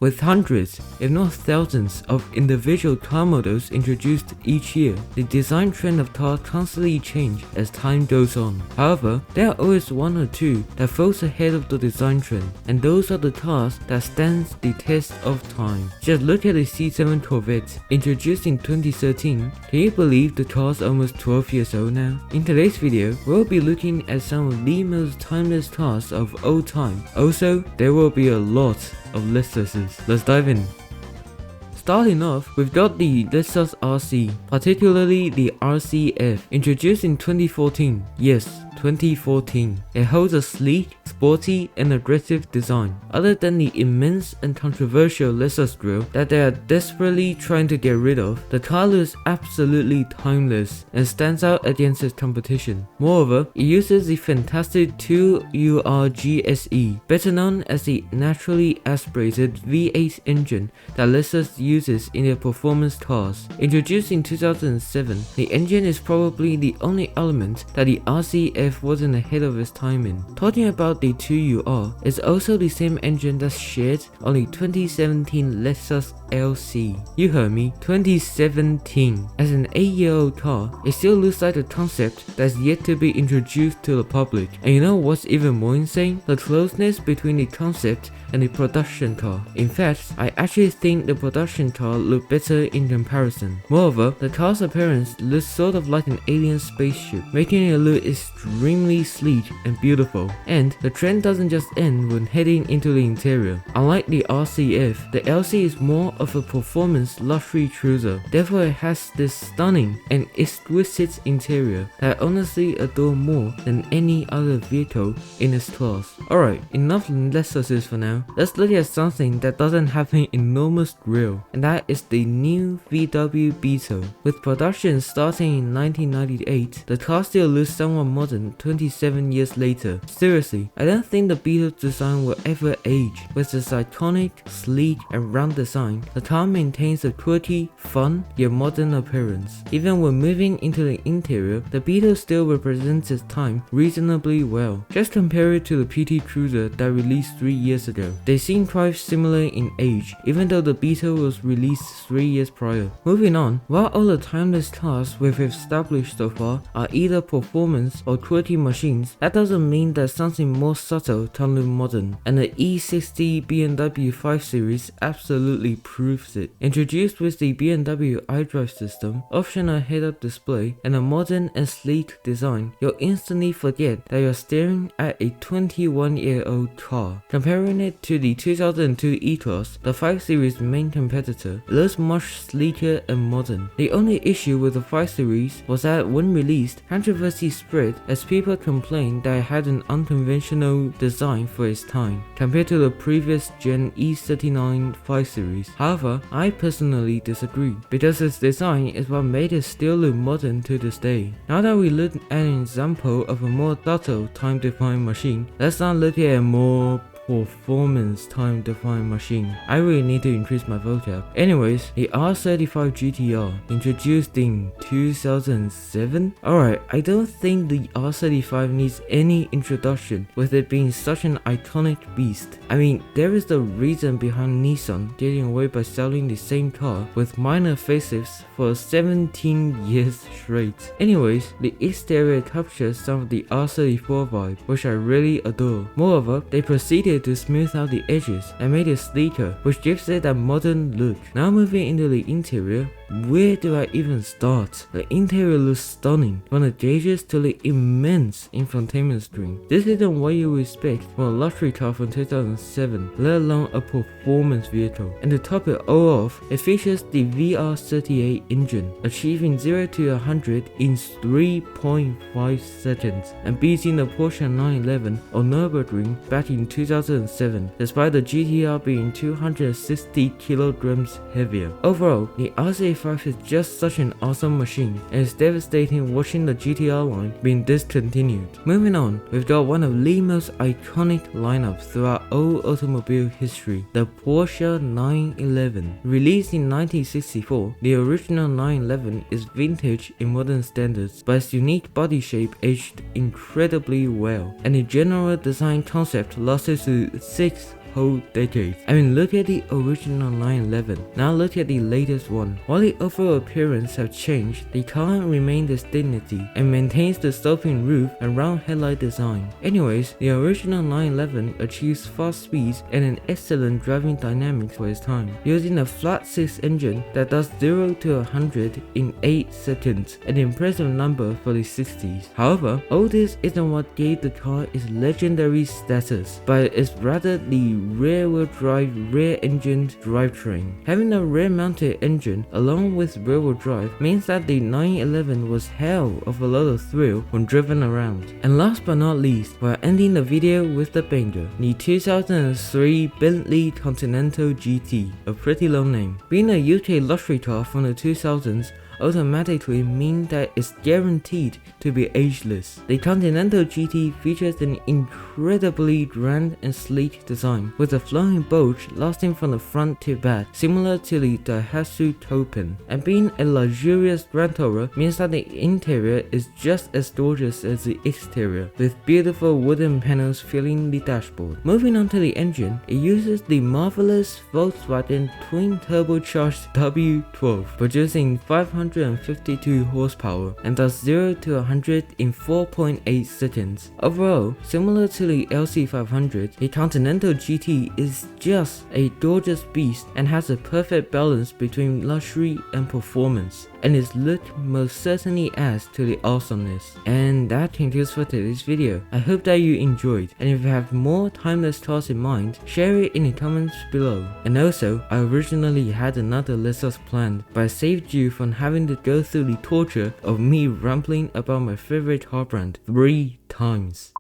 With hundreds, if not thousands, of individual car models introduced each year, the design trend of cars constantly changes as time goes on. However, there are always one or two that falls ahead of the design trend, and those are the cars that stand the test of time. Just look at the C7 Corvette, introduced in 2013. Can you believe the car is almost 12 years old now? In today's video, we'll be looking at some of the most timeless cars of all time. Also, there will be a lot of Lexuses. Let's dive in. Starting off, we've got the Lexus RC, particularly the RCF, introduced in 2014. Yes, 2014. It holds a sleek, sporty, and aggressive design. Other than the immense and controversial Lexus grille that they are desperately trying to get rid of, the car looks absolutely timeless and stands out against its competition. Moreover, it uses the fantastic 2UR GSE, better known as the naturally aspirated V8 engine that Lexus uses in their performance cars. Introduced in 2007, the engine is probably the only element that the RCF wasn't ahead of its time in. Talking about the 2UR, it's also the same engine that's shared on the 2017 Lexus LC. You heard me, 2017. As an 8-year-old car, it still looks like a concept that's yet to be introduced to the public. And you know what's even more insane? The closeness between the concept and the production car. In fact, I actually think the production car looked better in comparison. Moreover, the car's appearance looks sort of like an alien spaceship, making it look extremely sleek and beautiful. And the trend doesn't just end when heading into the interior. Unlike the RCF, the LC is more of a performance luxury cruiser. Therefore, it has this stunning and exquisite interior that I honestly adore more than any other vehicle in its class. Alright, enough Lexuses for now. Let's look at something that doesn't have an enormous grille, and that is the new VW Beetle. With production starting in 1998, the car still looks somewhat modern 27 years later. Seriously, I don't think the Beetle's design will ever age. With its iconic, sleek, and round design, the car maintains a quirky, fun, yet modern appearance. Even when moving into the interior, the Beetle still represents its time reasonably well. Just compare it to the PT Cruiser that released 3 years ago. They seem quite similar in age, even though the Beetle was released 3 years prior. Moving on, while all the timeless cars we've established so far are either performance or quirky machines, that doesn't mean that something more subtle can look modern, and the E60 BMW 5 Series absolutely proves it. Introduced with the BMW iDrive system, optional head-up display, and a modern and sleek design, you'll instantly forget that you're staring at a 21-year-old car. Comparing it to the 2002 E-Class, the 5 Series main competitor, it looks much sleeker and modern. The only issue with the 5 Series was that when released, controversy spread as people complained that it had an unconventional design for its time, compared to the previous gen E39 5 Series. However, I personally disagree, because its design is what made it still look modern to this day. Now that we look at an example of a more subtle time-defined machine, let's not look at a more performance time-defined machine. I really need to increase my vocab. Anyways, the R35 GTR, introduced in 2007? Alright, I don't think the R35 needs any introduction, with it being such an iconic beast. I mean, there is the reason behind Nissan getting away by selling the same car with minor facelifts for 17 years straight. Anyways, the exterior captures some of the R34 vibe, which I really adore. Moreover, they proceeded to smooth out the edges and made it sleeker, which gives it a modern look. Now moving into the interior, where do I even start? The interior looks stunning, from the gauges to the immense infotainment screen. This isn't what you would expect from a luxury car from 2007, let alone a performance vehicle. And to top it all off, it features the VR38 engine, achieving 0 to 100 in 3.5 seconds, and beating the Porsche 911 on Nürburgring back in 2007, despite the GTR being 260 kilograms heavier. Overall, the RC5 is just such an awesome machine, and it's devastating watching the GTR line being discontinued. Moving on, we've got one of the most iconic lineups throughout all automobile history, the Porsche 911. Released in 1964, the original 911 is vintage in modern standards, but its unique body shape aged incredibly well, and the general design concept lasted to 6 whole decade. I mean, look at the original 911, now look at the latest one. While the overall appearance have changed, the car remained its dignity and maintains the sloping roof and round headlight design. Anyways, the original 911 achieves fast speeds and an excellent driving dynamics for its time, using a flat 6 engine that does 0 to 100 in 8 seconds, an impressive number for the 60s. However, all this isn't what gave the car its legendary status, but it's rather the rear-wheel drive rear-engined drivetrain. Having a rear-mounted engine along with rear-wheel drive means that the 911 was hell of a lot of thrill when driven around. And last but not least, we're ending the video with the banger, the 2003 Bentley Continental GT, a pretty long name. Being a UK luxury car from the 2000s automatically mean that it's guaranteed to be ageless. The Continental GT features an incredibly grand and sleek design, with a flowing bulge lasting from the front to back, similar to the Daihatsu Topin. And being a luxurious Grand Tourer means that the interior is just as gorgeous as the exterior, with beautiful wooden panels filling the dashboard. Moving on to the engine, it uses the marvelous Volkswagen twin turbocharged W12, producing 552 horsepower and does 0 to 100 in 4.8 seconds. Overall, similar to the LC500, the Continental GT is just a gorgeous beast and has a perfect balance between luxury and performance, and its look most certainly adds to the awesomeness. And that concludes for today's video. I hope that you enjoyed, and if you have more timeless cars in mind, share it in the comments below. And also, I originally had another Lexus planned, but I saved you from having to go through the torture of me rambling about my favorite car brand 3 times.